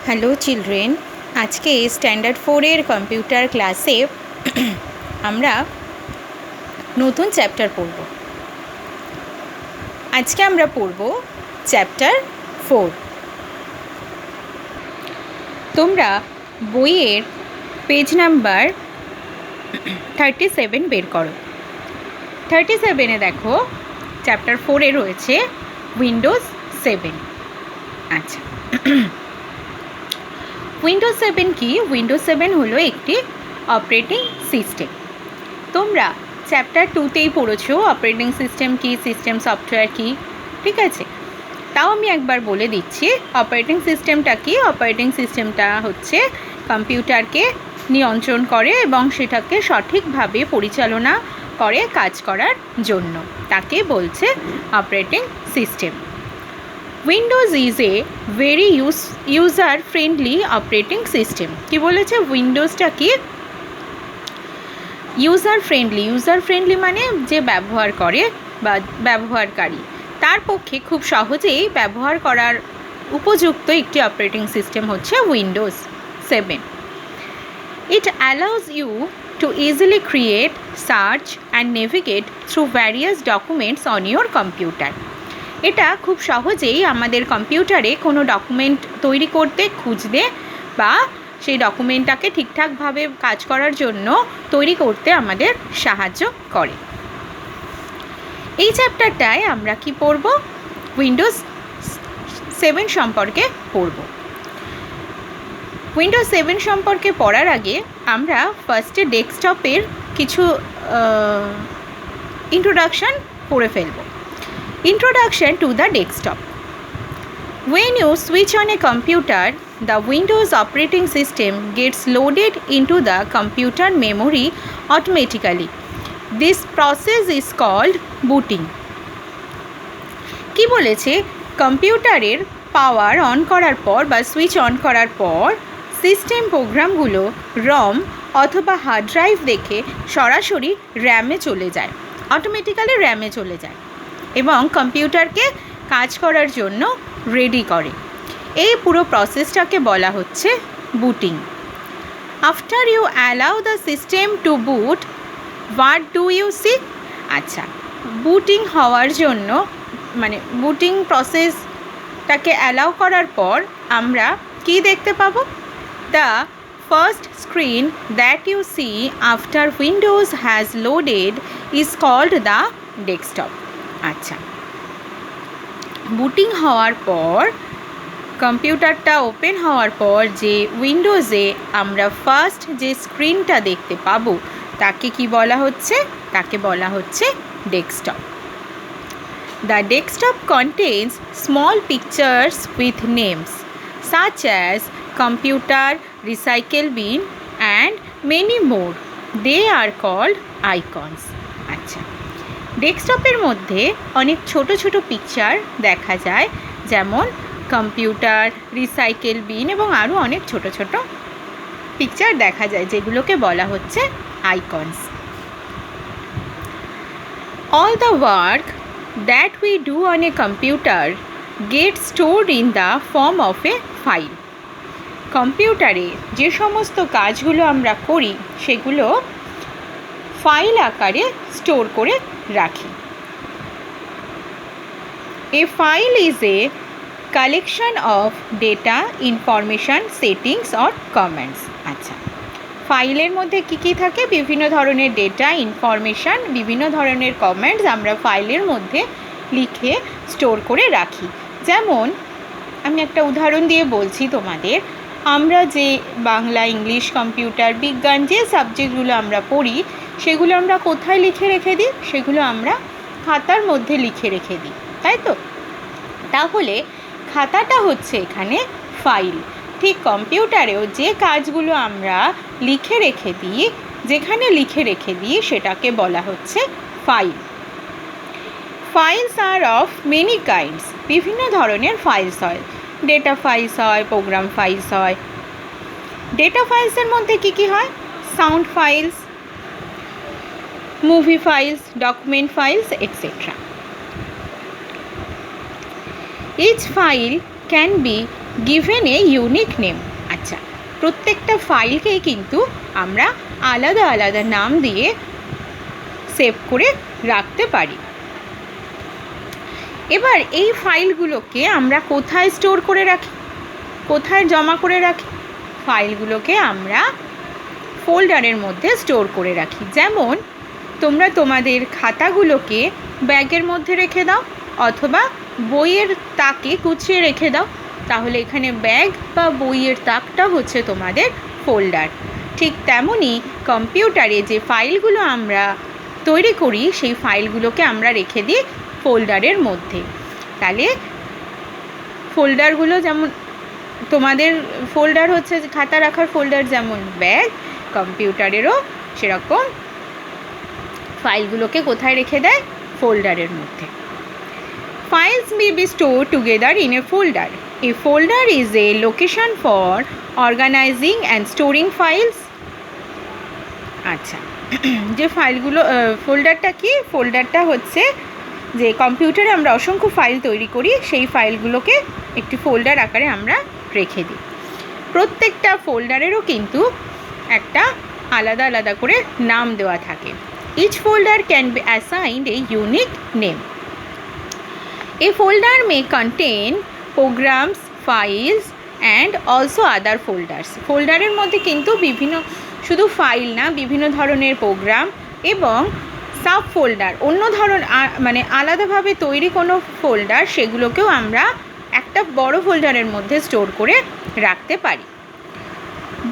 Hello children, আজকে standard 4-এর computer ক্লাসে আমরা নতুন চ্যাপ্টার পড়ব। আজকে আমরা পড়ব চ্যাপ্টার 4। তোমরা বইয়ের পেজ নাম্বার 37 বের করো। 37-এ দেখো চ্যাপ্টার 4-এ রয়েছে উইন্ডোজ 7। আচ্ছা, উইন্ডোজ 7 কি? উইন্ডোজ 7 হলো একটি অপারেটিং সিস্টেম। তোমরা চ্যাপ্টার 2তেই পড়েছো অপারেটিং সিস্টেম কি, সিস্টেম সফটওয়্যার কি, ঠিক আছে? তাও আমি একবার বলে দিচ্ছি অপারেটিং সিস্টেমটা কি। অপারেটিং সিস্টেমটা হচ্ছে কম্পিউটারকে নিয়ন্ত্রণ করে এবং সেটাকে সঠিকভাবে পরিচালনা করে কাজ করার জন্য, তাকে বলছে operating system. Windows is a very user friendly operating system. কি বলেছে? উইন্ডোজটা কি ইউজার ফ্রেন্ডলি। ইউজার ফ্রেন্ডলি মানে যে ব্যবহার করে বা ব্যবহারকারী, তার পক্ষে খুব সহজেই ব্যবহার করার উপযুক্ত একটি অপারেটিং সিস্টেম হচ্ছে Windows 7। It allows you to easily create, search and navigate through various documents on your computer. এটা খুব সহজেই আমাদের কম্পিউটারে কোনো ডকুমেন্ট তৈরি করতে, খুঁজতে বা সেই ডকুমেন্টটাকে ঠিকঠাকভাবে কাজ করার জন্য তৈরি করতে আমাদের সাহায্য করে। এই চ্যাপ্টারটায় আমরা কি পড়ব? উইন্ডোজ 7 সম্পর্কে পড়ব। উইন্ডোজ 7 সম্পর্কে পড়ার আগে আমরা ফার্স্টে ডেস্কটপের কিছু ইন্ট্রোডাকশান পড়ে ফেলব। Introduction to the desktop. When you switch on a computer, the Windows operating system gets loaded into the computer memory automatically. This process is called booting. কি বলেছে? কম্পিউটারের পাওয়ার অন করার পর বা সুইচ অন করার পর সিস্টেম প্রোগ্রামগুলো রম অথবা হার্ড ড্রাইভ দেখে সরাসরি র্যামে চলে যায়, অটোমেটিক্যালি র্যামে চলে যায় এবং কম্পিউটারকে কাজ করার জন্য রেডি করে। এই পুরো প্রসেসটাকে বলা হচ্ছে booting. After you allow the system to boot, what do you see? আচ্ছা, বুটিং হওয়ার জন্য মানে বুটিং প্রসেসটাকে অ্যালাউ করার পর আমরা কি দেখতে পাবো? The first screen that you see after Windows has loaded is called the desktop. আচ্ছা, বুটিং হওয়ার পর কম্পিউটারটা ওপেন হওয়ার পর যে উইন্ডোজে আমরা ফার্স্ট যে স্ক্রিনটা দেখতে পাবো তাকে কি বলা হচ্ছে? তাকে বলা হচ্ছে desktop. The desktop contains small pictures with names such as computer, recycle bin and many more. They are called icons. আচ্ছা, ডেস্কটপের মধ্যে অনেক ছোট ছোট পিকচার দেখা যায়, যেমন কম্পিউটার, রিসাইকেল বিন এবং আরও অনেক ছোট ছোট পিকচার দেখা যায়, যেগুলোকে বলা হচ্ছে icons. All the work that we do on a computer gets stored in the form of a file. কম্পিউটারে যে সমস্ত কাজগুলো আমরা করি সেগুলো ফাইল আকারে স্টোর করে রাখি। A file is a collection of data, information, settings or comments. আচ্ছা, ফাইলের মধ্যে কি কি থাকে? বিভিন্ন ধরনের ডেটা, ইনফরমেশান, বিভিন্ন ধরনের কমেন্টস আমরা ফাইলের মধ্যে লিখে স্টোর করে রাখি। যেমন আমি একটা উদাহরণ দিয়ে বলছি তোমাদের, আমরা যে বাংলা, ইংলিশ, কম্পিউটার, বিজ্ঞান যে সাবজেক্টগুলো আমরা পড়ি সেগুলো আমরা কোথায় লিখে রেখে দিই? সেগুলো আমরা খাতার মধ্যে লিখে রেখে দিই, তাই তো? তাহলে খাতাটা হচ্ছে এখানে ফাইল। ঠিক কম্পিউটারেও যে কাজগুলো আমরা লিখে রেখে দিই, যেখানে লিখে রেখে দিই সেটাকে বলা হচ্ছে file. Files are of many kinds. বিভিন্ন ধরনের ফাইলস হয়, ডেটা ফাইলস হয়, প্রোগ্রাম ফাইলস হয়। ডেটা ফাইলসের মধ্যে কি কি হয়? Sound files, movie files, document files etcetera. Each file can be given a unique name. আচ্ছা, প্রত্যেকটা ফাইলকেই কিন্তু আমরা আলাদা আলাদা নাম দিয়ে সেভ করে রাখতে পারি। এবার এই ফাইলগুলোকে আমরা কোথায় স্টোর করে রাখি, কোথায় জমা করে রাখি? ফাইলগুলোকে আমরা ফোল্ডারের মধ্যে স্টোর করে রাখি। যেমন তোমরা তোমাদের খাতাগুলোকে ব্যাগের মধ্যে রেখে দাও অথবা বইয়ের তাকে গুছিয়ে রেখে দাও, তাহলে এখানে ব্যাগ বা বইয়ের তাকটা হচ্ছে তোমাদের ফোল্ডার। ঠিক তেমনই কম্পিউটারে যে ফাইলগুলো আমরা তৈরি করি সেই ফাইলগুলোকে আমরা রেখে দিই ফোল্ডারের মধ্যে। তাহলে ফোল্ডারগুলো যেমন তোমাদের ফোল্ডার হচ্ছে খাতা রাখার ফোল্ডার, যেমন ব্যাগ, কম্পিউটারেরও সেরকম ফাইলগুলোকে কোথায় রেখে দেয়? ফোল্ডারের মধ্যে। Files may be stored together in a folder. A folder is a location for organizing and storing files. আচ্ছা, যে ফাইলগুলো ফোল্ডারটা কি? ফোল্ডারটা হচ্ছে যে কম্পিউটারে আমরা অসংখ্য ফাইল তৈরি করি, সেই ফাইলগুলোকে একটি ফোল্ডার আকারে আমরা রেখে দিই। প্রত্যেকটা ফোল্ডারেরও কিন্তু একটা আলাদা আলাদা করে নাম দেওয়া থাকে। Each folder can be assigned a unique name. A folder may contain programs, files and also other folders. ফোল্ডারের মধ্যে কিন্তু বিভিন্ন, শুধু ফাইল না, বিভিন্ন ধরনের প্রোগ্রাম এবং সাব ফোল্ডার, অন্য মানে আলাদাভাবে তৈরি কোনো ফোল্ডার, সেগুলোকেও আমরা একটা বড় ফোল্ডারের মধ্যে স্টোর করে রাখতে পারি।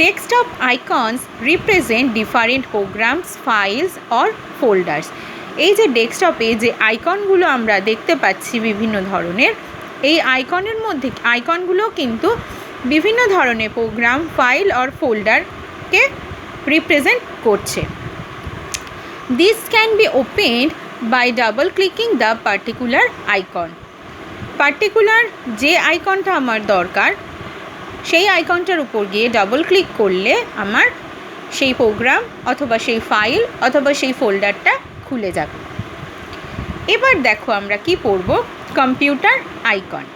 Desktop icons represent different programs, files or folders. এই যে ডেস্কটপে যে আইকনগুলো আমরা দেখতে পাচ্ছি বিভিন্ন ধরনের, এই আইকনের মধ্যে আইকনগুলো কিন্তু বিভিন্ন ধরনের প্রোগ্রাম, ফাইল অর ফোল্ডারকে রিপ্রেজেন্ট করছে। This can be opened by double clicking the particular icon. Particular যে আইকনটা আমার দরকার সেই আইকনটার উপর গিয়ে ডাবল ক্লিক করলে আমার সেই প্রোগ্রাম অথবা সেই ফাইল অথবা সেই ফোল্ডারটা খুলে যাবে। এবার দেখো আমরা কি পড়ব, computer icon.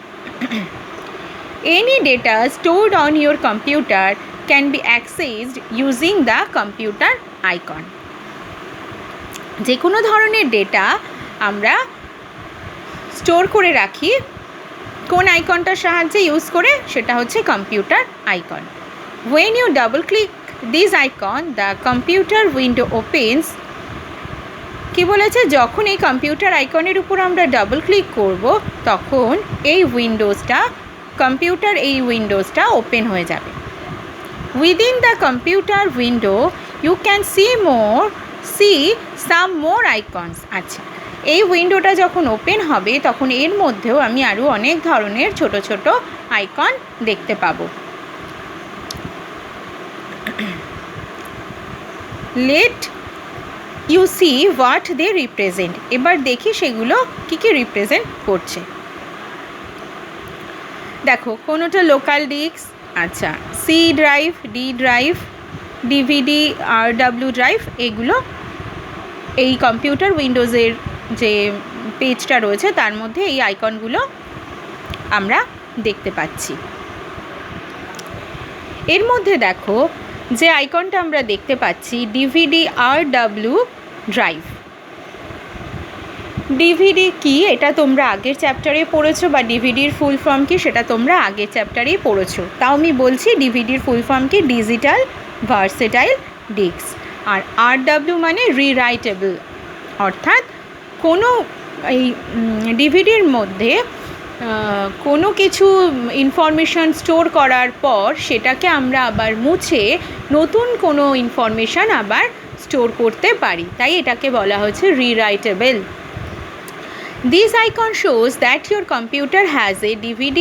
Any data stored on your computer can be accessed using the computer icon. যে কোনো ধরনের ডেটা আমরা স্টোর করে রাখি কোন আইকনটার সাহায্যে ইউজ করে? সেটা হচ্ছে computer icon. When you double click this icon, the computer window opens. কি বলেছে? যখন এই কম্পিউটার আইকনের উপর আমরা ডাবল ক্লিক করব তখন এই উইন্ডোজটা ওপেন হয়ে যাবে। Within the computer window you can see some more icons. আচ্ছা, এই উইন্ডোটা যখন ওপেন হবে তখন এর মধ্যেও আমি আরও অনেক ধরনের ছোট ছোট আইকন দেখতে পাবো। Let you see what they represent. এবার দেখি সেগুলো কী কী রিপ্রেজেন্ট করছে। দেখো, কোনোটা লোকাল ডিস্ক, আচ্ছা, C drive, D drive, DVD, RW drive, এগুলো এই কম্পিউটার উইন্ডোজের যে পেজটা রয়েছে তার মধ্যে এই আইকনগুলো আমরা দেখতে পাচ্ছি। এর মধ্যে দেখো যে আইকনটা আমরা দেখতে পাচ্ছি, ডিভিডি RW ড্রাইভ। ডিভিডি কি এটা তোমরা আগের চ্যাপ্টারে পড়েছো, বা ডিভিডির ফুল ফর্ম কি সেটা তোমরা আগের চ্যাপ্টারেই পড়েছো। তাও আমি বলছি ডিভিডির ফুল ফর্ম কি? Digital versatile disc. আর RW মানে রিরাইটেবল, অর্থাৎ কোনো এই ডিভিডির মধ্যে কোনো কিছু ইনফরমেশান স্টোর করার পর সেটাকে আমরা আবার মুছে নতুন কোনো ইনফরমেশান আবার স্টোর করতে পারি, তাই এটাকে বলা হচ্ছে রিরাইটেবল। This icon shows that your computer has a DVD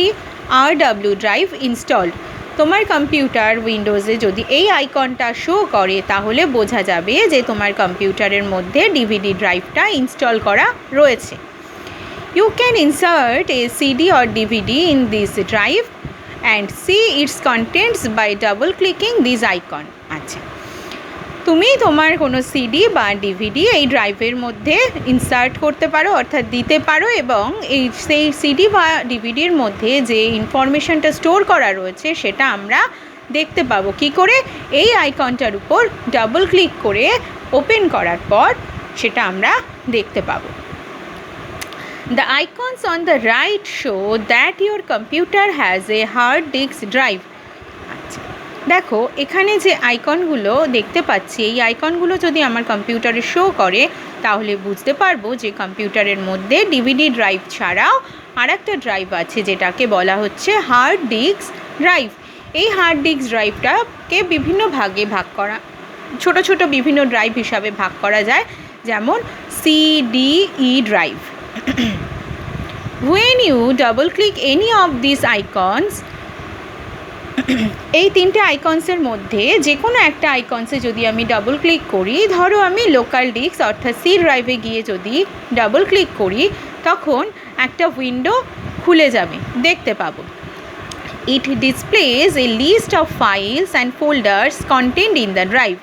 RW drive installed. তোমার কম্পিউটার উইন্ডোজে যদি এই আইকনটা শো করে তাহলে বোঝা যাবে যে তোমার কম্পিউটারের মধ্যে ডিভিডি ড্রাইভটা ইনস্টল করা রয়েছে। You can insert a CD or DVD in this drive and see its contents by double clicking this icon. আচ্ছা, তুমি তোমার কোনো সিডি বা ডিভিডি এই ড্রাইভের মধ্যে ইনসার্ট করতে পারো, অর্থাৎ দিতে পারো, এবং সেই সিডি বা ডিভিডির মধ্যে যে ইনফরমেশনটা স্টোর করা রয়েছে সেটা আমরা দেখতে পাবো। কি করে? এই আইকনটার উপর ডাবল ক্লিক করে ওপেন করার পর সেটা আমরা দেখতে পাবো। The icons on the right show that your computer has a hard disk drive. আচ্ছা, দেখো এখানে যে আইকনগুলো দেখতে পাচ্ছি, এই আইকনগুলো যদি আমার কম্পিউটারে শো করে তাহলে বুঝতে পারবো যে কম্পিউটারের মধ্যে ডিভিডি ড্রাইভ ছাড়াও আর একটা ড্রাইভ আছে যেটাকে বলা হচ্ছে হার্ড ডিস্ক ড্রাইভ। এই হার্ড ডিস্ক ড্রাইভটাকে বিভিন্ন ভাগে ভাগ করা, ছোট ছোট বিভিন্ন ড্রাইভ হিসাবে ভাগ করা যায়, যেমন CDE drive. When you double click any of these icons, এই তিনটে আইকনসের মধ্যে যে কোনো একটা আইকনসে যদি আমি ডাবল ক্লিক করি, ধরো আমি লোকাল ডিস্ক অর্থাৎ সি ড্রাইভে গিয়ে যদি ডাবল ক্লিক করি, তখন একটা উইন্ডো খুলে যাবে, দেখতে পাবো। It displays a list of files and folders contained in the drive.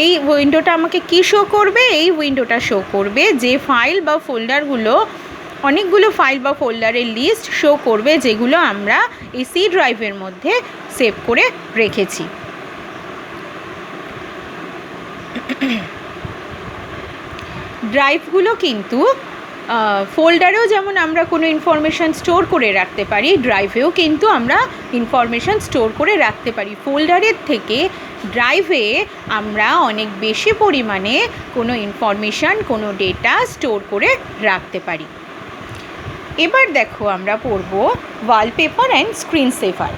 এই উইন্ডোটা আমাকে কী শো করবে? এই উইন্ডোটা শো করবে যে ফাইল বা ফোল্ডারগুলো, অনেকগুলো ফাইল বা ফোল্ডারের লিস্ট শো করবে যেগুলো আমরা এই সি ড্রাইভের মধ্যে সেভ করে রেখেছি। ড্রাইভগুলো কিন্তু ফোল্ডারেও যেমন আমরা কোনো ইনফরমেশান স্টোর করে রাখতে পারি, ড্রাইভেও কিন্তু আমরা ইনফরমেশান স্টোর করে রাখতে পারি। ফোল্ডারের থেকে ড্রাইভে আমরা অনেক বেশি পরিমাণে কোনো ইনফরমেশান, কোনো ডেটা স্টোর করে রাখতে পারি। এবার দেখো আমরা পড়ব wallpaper and screen saver.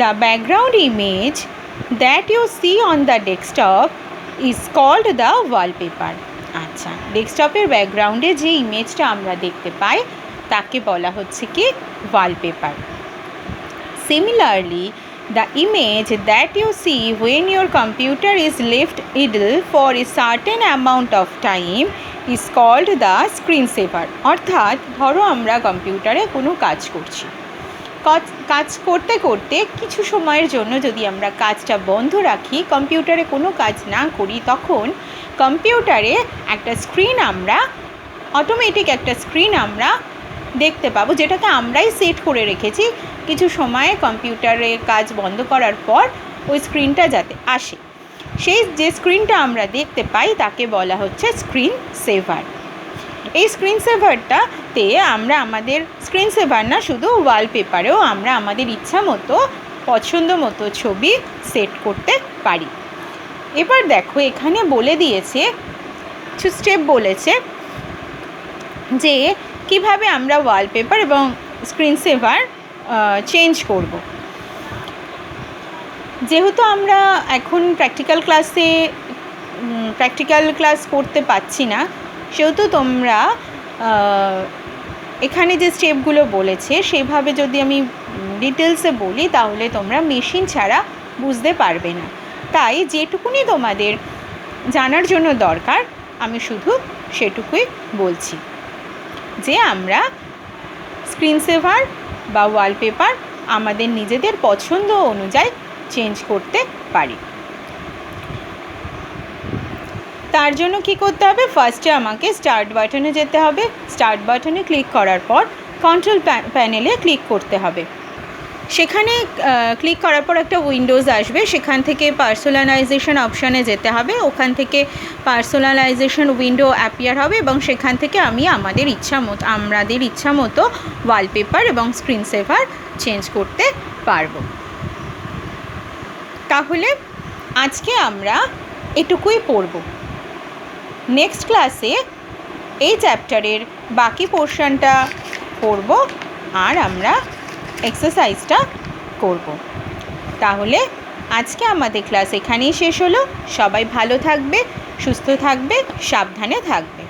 The background image that you see on the desktop is called the wallpaper. আচ্ছা, ডেস্কটপের ব্যাকগ্রাউন্ডে যে ইমেজটা আমরা দেখতে পাই তাকে বলা হচ্ছে কি? Wallpaper. Similarly, the image that you see when your computer is left idle for a certain amount of time is called the screen saver. অর্থাৎ ধরো আমরা কম্পিউটারে কোনো কাজ করছি, কাজ করতে করতে কিছু সময়ের জন্য যদি আমরা কাজটা বন্ধ রাখি, কম্পিউটারে কোনো কাজ না করি, তখন কম্পিউটারে একটা স্ক্রিন আমরা অটোমেটিক একটা স্ক্রিন আমরা দেখতে পাবো, যেটাকে আমরাই সেট করে রেখেছি। কিছু সময়ে কম্পিউটারে কাজ বন্ধ করার পর ওই স্ক্রিনটা যাতে আসে, সেই যে স্ক্রিনটা আমরা দেখতে পাই তাকে বলা হচ্ছে স্ক্রিন সেভার। এই স্ক্রিন সেভারটাতে আমরা আমাদের স্ক্রিন সেভার না, শুধু ওয়ালপেপারেও আমরা আমাদের ইচ্ছা মতো পছন্দ মতো ছবি সেট করতে পারি। এবার দেখো এখানে বলে দিয়েছে, কিছু স্টেপ বলেছে যে কিভাবে আমরা ওয়ালপেপার এবং স্ক্রিন সেভার চেঞ্জ করব। যেহেতু আমরা এখন প্র্যাকটিক্যাল ক্লাস করতে পাচ্ছি না, সেহেতু তোমরা এখানে যে স্টেপগুলো বলেছে সেইভাবে যদি আমি ডিটেলসে বলি তাহলে তোমরা মেশিন ছাড়া বুঝতে পারবে না। তাই যেটুকুনি তোমাদের জানার জন্য দরকার আমি শুধু সেটুকুই বলছি, যে আমরা স্ক্রিন সেভার বা ওয়ালপেপার আমাদের নিজেদের পছন্দ অনুযায়ী চেঞ্জ করতে পারি। তার জন্য কি করতে হবে? ফার্স্টে আমাকে স্টার্ট বাটনে যেতে হবে। স্টার্ট বাটনে ক্লিক করার পর কন্ট্রোল প্যানেলে ক্লিক করতে হবে। সেখানে ক্লিক করার পর একটা উইন্ডোজ আসবে, সেখান থেকে পার্সোনালাইজেশন অপশানে যেতে হবে। ওখান থেকে পার্সোনালাইজেশন উইন্ডো অ্যাপিয়ার হবে এবং সেখান থেকে আমাদের ইচ্ছা মতো ওয়ালপেপার এবং স্ক্রিন সেভার চেঞ্জ করতে পারবো। তাহলে আজকে আমরা এটুকুই পড়ব। নেক্সট ক্লাসে এই চ্যাপ্টারের বাকি পোর্শনটা পড়ব আর আমরা এক্সারসাইজটা করব। তাহলে আজকে আমাদের ক্লাস এখানেই শেষ হলো। সবাই ভালো থাকবে, সুস্থ থাকবে, সাবধানে থাকবে।